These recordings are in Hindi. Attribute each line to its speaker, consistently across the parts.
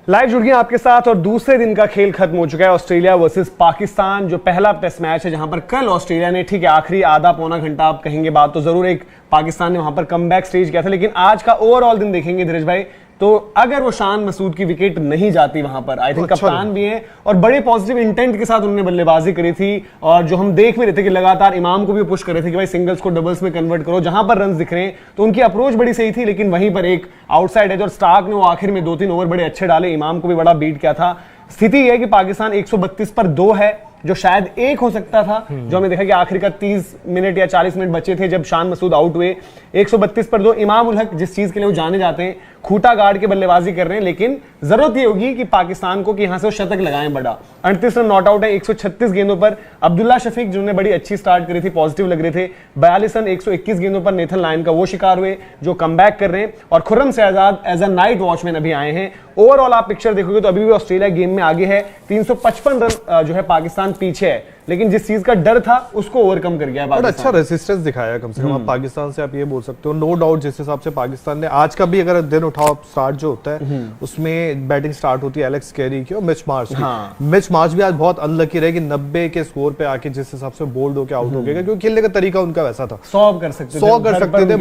Speaker 1: लाइव जुड़ गए आपके साथ और दूसरे दिन का खेल खत्म हो चुका है। ऑस्ट्रेलिया वर्सेस पाकिस्तान जो पहला टेस्ट मैच है, जहां पर कल ऑस्ट्रेलिया ने ठीक है आखिरी आधा पौना घंटा आप कहेंगे बात तो जरूर एक पाकिस्तान ने वहां पर कमबैक स्टेज किया था, लेकिन आज का ओवरऑल दिन देखेंगे धीरज भाई तो अगर वो शान मसूद की विकेट नहीं जाती वहां पर, आई थिंक कप्तान भी हैं और बड़े पॉजिटिव इंटेंट के साथ उन्होंने बल्लेबाजी करी थी। और जो हम देख भी रहे थे कि लगातार इमाम को भी पुश कर रहे थे कि भाई सिंगल्स को डबल्स में कन्वर्ट करो, जहां पर रन दिख रहे हैं तो उनकी अप्रोच बड़ी सही थी। लेकिन वहीं पर एक आउटसाइड एज और स्टार्क ने वो आखिर में 2-3 ओवर बड़े अच्छे डाले, इमाम को भी बड़ा बीट किया था। स्थिति यह है कि पाकिस्तान 132 पर 2 है, जो शायद 1 हो सकता था, जो हमें देखा कि आखिर का 30 मिनट या 40 मिनट बचे थे जब शान मसूद आउट हुए। 132 पर 2 इमाम उल हक जिस चीज के लिए वो जाने जाते हैं, खूटा गार्ड के बल्लेबाजी कर रहे हैं, लेकिन जरूरत ये होगी कि पाकिस्तान को कि यहां से वो शतक लगाएं बड़ा। 38 रन नॉट आउट है 136 गेंदों पर। अब्दुल्ला शफीक जिन्होंने बड़ी अच्छी स्टार्ट करी थी, पॉजिटिव लग रहे थे, 42 रन 121 गेंदों पर नेथन लायन का वो शिकार हुए जो कमबैक कर रहे हैं। और Khurram Shahzad as a night watchman अभी आए हैं। ओवरऑल आप पिक्चर देखोगे तो अभी भी ऑस्ट्रेलिया गेम में आगे है, 355 रन जो है पाकिस्तान पीछे है, लेकिन जिस चीज का डर था उसको ओवरकम कर गया है पाकिस्तान।
Speaker 2: अच्छा रेजिस्टेंस दिखाया कम से कम आप पाकिस्तान से, आप ये बोल सकते हो। नो डाउट जिस हिसाब से पाकिस्तान ने आज का भी अगर दिन उठाओ, स्टार्ट जो होता है उसमें बैटिंग स्टार्ट होती है एलेक्स कैरी की और मिच मार्श की। मिच मार्श भी आज बहुत अनलकी रहे कि 90 के स्कोर पे आके जिस हिसाब से बोल्ड होकर आउट हो गया, क्योंकि खेलने का तरीका उनका वैसा था।
Speaker 1: 100 कर सकते थे,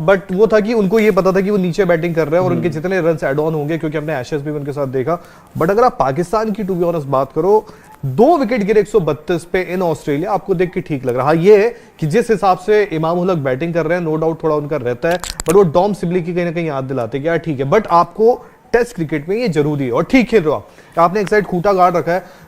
Speaker 2: बट वो था कि उनको ये पता था कि वो नीचे बैटिंग कर रहे हैं और उनके जितने रन एड ऑन होंगे, क्योंकि हमने एशेस भी उनके साथ देखा। बट अगर आप पाकिस्तान की टू बी ऑनेस्ट बात करो, 2 विकेट गिरे 132 पे इन ऑस्ट्रेलिया, आपको देख के ठीक लग रहा है। ये है कि जिस हिसाब से इमाम उल हक बैटिंग कर रहे हैं, नो डाउट थोड़ा उनका रहता है, बट वो डॉम सिबली की कहीं ना कहीं याद दिलाते कि यार ठीक है, बट आपको टेस्ट क्रिकेट में ये जरूरी है और ठीक खेल रहे हो आपने एक साइड खूटा गार्ड रखा है।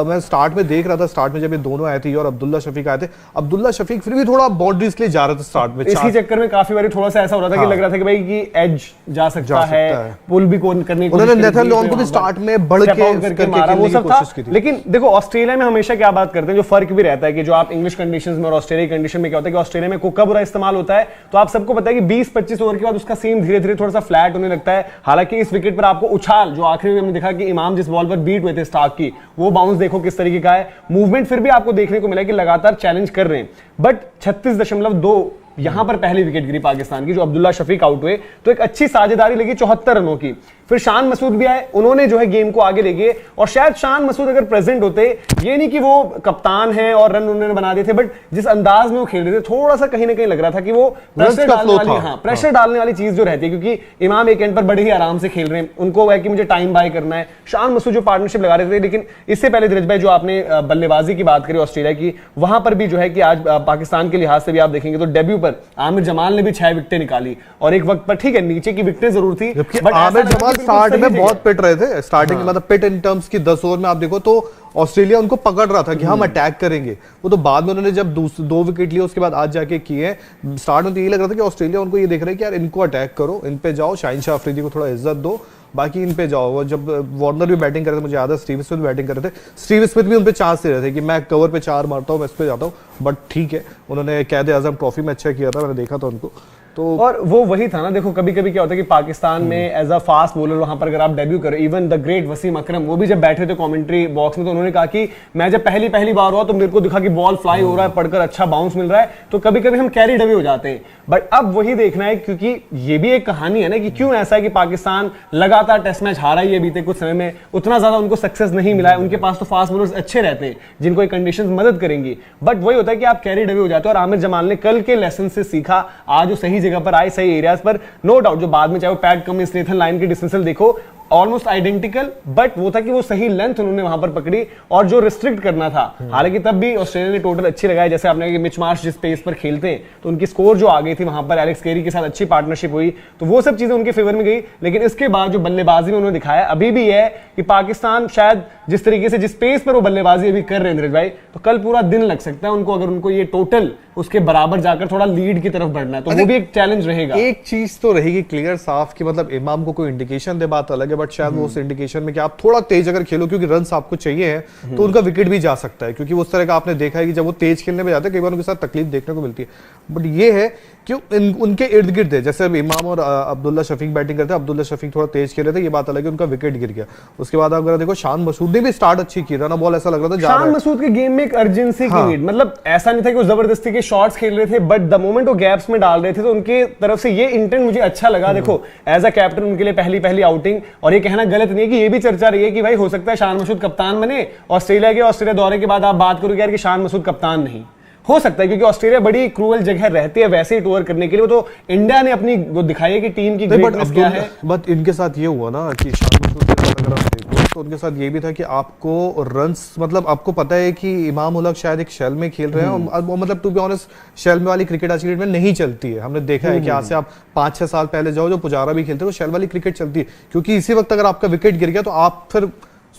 Speaker 2: मैं स्टार्ट में देख रहा था, स्टार्ट में जब ये दोनों आए थे और अब्दुल्ला शफीक आए थे, अब्दुल्ला शफीक फिर भी थोड़ा बाउंड्रीज के लिए जा रहा था स्टार्ट में।
Speaker 1: इसी चक्कर में काफी बार थोड़ा सा ऐसा हो रहा था कि लग रहा था कि भाई की एज जा सकता है, पुल भी करने की
Speaker 2: उन्होंने नेथन लॉन को भी स्टार्ट में बढ़ के
Speaker 1: मारा, वो सब था। लेकिन देखो ऑस्ट्रेलिया में हमेशा क्या बात करते हैं, जो फर्क भी रहता है कि जो आप इंग्लिश कंडीशंस में और ऑस्ट्रेलिया कंडीशन में क्या होता है कि ऑस्ट्रेलिया में कुका बुरा इस्तेमाल होता है, तो आप सबको पता है कि 20-25 ओवर के बाद उसका सीम धीरे धीरे थोड़ा सा फ्लैट होने लगता है। हालांकि इस विकेट पर आपको उछाल जो आखिरी में हमने देखा कि इमाम जिस बॉल पर बीट हुए थे स्टार्क की, वो बाउंस देखो किस तरीके का है। मूवमेंट फिर भी आपको देखने को मिला कि लगातार चैलेंज कर रहे हैं, बट 36.2 यहां पर पहली विकेट गिरी पाकिस्तान की, जो अब्दुल्ला शफीक आउट हुए, तो एक अच्छी साझेदारी लगी 74 रनों की। फिर शान मसूद भी आए, उन्होंने जो है गेम को आगे ले गए। और शायद शान मसूद अगर प्रेजेंट होते, ये नहीं कि वो कप्तान है और रन उन्होंने बना दिए थे, बट जिस अंदाज में वो खेल रहे थे थोड़ा सा कहीं ना कहीं लग रहा था कि वो प्रेशर डालने वाली चीज जो रहती है, क्योंकि इमाम एक एंड पर बड़े ही आराम से खेल रहे हैं, उनको है कि मुझे टाइम बाय करना है। शान मसूद जो पार्टनरशिप लगा रहे थे, लेकिन इससे पहले धीरज भाई जो आपने बल्लेबाजी की बात करी ऑस्ट्रेलिया की, वहां पर भी जो है कि आज पाकिस्तान के लिहाज से भी आप देखेंगे तो डेब्यू पर आमिर जमाल ने भी 6 विकेटें निकाली और एक वक्त पर ठीक है नीचे की विकेटें जरूर थी,
Speaker 2: बट आमिर जमाल स्टार्ट में बहुत पिट रहे थे। स्टार्टिंग मतलब पिट इन टर्म्स की 10 ओवर में आप देखो तो ऑस्ट्रेलिया उनको पकड़ रहा था कि हम अटैक करेंगे। वो तो बाद में उन्होंने जब 2 विकेट लिए उसके बाद आज जाके किए। स्टार्ट में तो ये लग रहा था कि ऑस्ट्रेलिया उनको ये देख रहा है कि यार इनको अटैक करो, इन पे जाओ, शाहीन शाह अफरीदी को थोड़ा इज्जत दो, बाकी इन पे जाओ। जब वार्नर भी बैटिंग कर रहे थे, मुझे याद है स्टीव स्मिथ बैटिंग कर रहे थे, स्टीव स्मिथ भी उन पे चांस दे रहे थे कि मैं कवर पे 4 मारता हूँ, मैं इस पे जाता हूँ, बट ठीक है उन्होंने कैद आजम ट्रॉफी में अच्छा किया था, मैंने देखा था उनको। तो
Speaker 1: और वो वही था ना, देखो कभी कभी क्या होता है कि पाकिस्तान में एज अ फास्ट बॉलर वहां पर अगर आप डेब्यू करो, इवन द ग्रेट वसीम अकरम, वो भी जब बैठे थे कमेंट्री बॉक्स में तो उन्होंने कहा कि मैं जब पहली बार हुआ तो मेरे को दिखा कि बॉल फ्लाई हो रहा है, पढ़कर अच्छा बाउंस मिल रहा है, तो कभी कभी हम कैरी डवे हो जाते हैं। बट अब वही देखना है, क्योंकि ये भी एक कहानी है ना कि क्यों ऐसा है कि पाकिस्तान लगातार टेस्ट मैच हारा ही है बीते कुछ समय में, उतना ज्यादा उनको सक्सेस नहीं मिला है। उनके पास तो फास्ट बॉलर्स अच्छे रहते हैं जिनको एक कंडीशन मदद करेंगी, बट वही होता है कि आप कैरी डवे हो जाते हो। और आमिर जमाल ने कल के लेसन से सीखा, आज वो सही जगह पर आए, सही पर नो डाउट जो बाद में चाहे वो पैट कमिंस, नेथन लायन की डिस्मिसल देखो ऑलमोस्ट आइडेंटिकल, बट वो था कि वो सही लेंथ उन्होंने वहां पर पकड़ी और जो रिस्ट्रिक्ट करना था। हालांकि तब भी ऑस्ट्रेलिया ने टोटल अच्छी लगाई, जैसे आपने कहा कि मिच मार्श जिस पेस पर खेलते हैं तो उनकी स्कोर जो आ गई थी, वहां पर एलेक्स कैरी के साथ अच्छी पार्टनरशिप हुई, तो वो सब चीजें उनके फेवर में गई। लेकिन इसके बाद जो बल्लेबाजी में उन्होंने दिखाया अभी भी है कि पाकिस्तान शायद जिस तरीके से जिस पेस पर वो बल्लेबाजी अभी कर रहे हैं भाई, तो कल पूरा दिन लग सकता है उनको, अगर उनको ये टोटल उसके बराबर जाकर थोड़ा लीड की तरफ बढ़ना है तो वो भी एक चैलेंज रहेगा।
Speaker 2: एक चीज तो रहेगी क्लियर साफ कि मतलब इमाम को कोई इंडिकेशन दे, बात अलग है, बट शायद वो उस इंडिकेशन में कि आप थोड़ा तेज अगर खेलो, क्योंकि रन्स आपको चाहिए हैं, तो उनका विकेट भी जा सकता है, क्योंकि उस तरह का आपने देखा है कि जब वो तेज खेलने में जाते हैं कई बार उनके साथ तकलीफ देखने को मिलती है। बट ये है कि उनके इर्द गिर्द है, जैसे इमाम और अब्दुल्ला शफीक बैटिंग करते हैं, अब्दुल्ला शफीक थोड़ा तेज खेले थे, ये बात अलग है, उनका विकेट गिर गया। उसके बाद अगर देखो शान मसूद ने भी स्टार्ट अच्छी की, रन बॉल ऐसा लग रहा था
Speaker 1: शान मसूद के गेम में एक अर्जेंसी की नीड, मतलब ऐसा नहीं था कि वो जबरदस्ती के शॉट्स खेल रहे थे, बट द मोमेंट वो गैप्स में डाल रहे थे तो उनके तरफ से ये इंटेंट मुझे अच्छा लगा। देखो एज अ कैप्टन उनके लिए पहली आउटिंग, और ये कहना गलत नहीं है कि ये भी चर्चा रही है कि भाई हो सकता है शान मसूद कप्तान बने ऑस्ट्रेलिया दौरे के बाद। आप बात करोगे यार कि शान मसूद कप्तान नहीं हो सकता है, क्योंकि ऑस्ट्रेलिया बड़ी क्रूअल जगह रहती है वैसे ही टूर करने के लिए। वो तो इंडिया ने अपनी वो दिखाई है कि टीम की ग्रेटनेस क्या है।
Speaker 2: बट इनके साथ ये हुआ ना कि शान मसूद के साथ अगर आप देखो तो उनके साथ ये भी था कि आपको रन्स, मतलब आपको पता है कि इमाम उल हक शायद एक शेल में खेल रहे हैं, और मतलब टू बी ऑनेस्ट शेल में वाली क्रिकेट आज क्रिकेट में नहीं चलती है। हमने देखा है कि आज से आप 5-6 साल पहले जाओ, जो पुजारा भी खेलते हैं, वो शेल वाली क्रिकेट चलती है, क्योंकि इसी वक्त अगर आपका विकेट गिर गया तो आप फिर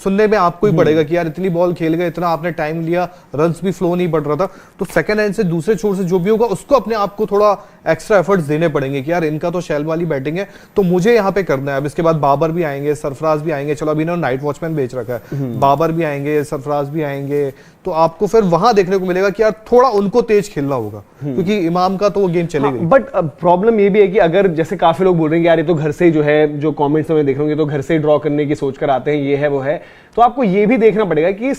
Speaker 2: सुनने में आपको ही पड़ेगा कि यार इतनी बॉल खेल गए, इतना आपने टाइम लिया, रन्स भी फ्लो नहीं बढ़ रहा था। तो सेकंड एंड से दूसरे छोर से जो भी होगा उसको अपने आप को थोड़ा एक्स्ट्रा एफर्ट्स देने पड़ेंगे कि यार इनका तो शेल वाली बैटिंग है तो मुझे यहाँ पे करना है। अब इसके बाद बाबर भी आएंगे, सरफराज भी आएंगे, चलो अभी इन्होंने नाइट वॉचमैन बेच रखा है, बाबर भी आएंगे, सरफराज भी आएंगे, तो आपको फिर वहां देखने को मिलेगा कि यार थोड़ा उनको तेज खेलना होगा, क्योंकि इमाम का तो वो गेम चलेगा।
Speaker 1: बट प्रॉब्लम ये भी है कि अगर जैसे काफी लोग बोल रहे हैं कि यार ये तो घर से ही जो है, जो कमेंट्स में देख रहे तो घर से ही ड्रॉ करने की सोच कर आते हैं, ये है वो है, तो आपको ये भी देखना पड़ेगा कि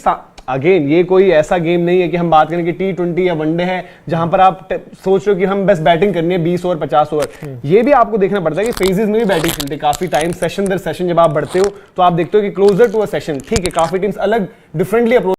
Speaker 1: अगेन ये कोई ऐसा गेम नहीं है कि हम बात करें कि T20 या वनडे है जहां पर आप सोच रहे हो कि हम बस बैटिंग करनी है 20 ओवर 50 ओवर। ये भी आपको देखना पड़ता है कि फेजेस में भी बैटिंग चलती है काफी टाइम, सेशन दर सेशन जब आप बढ़ते हो तो आप देखते हो कि क्लोजर टू अ सेशन, ठीक है काफी टीम्स अलग डिफरेंटली अप्रोच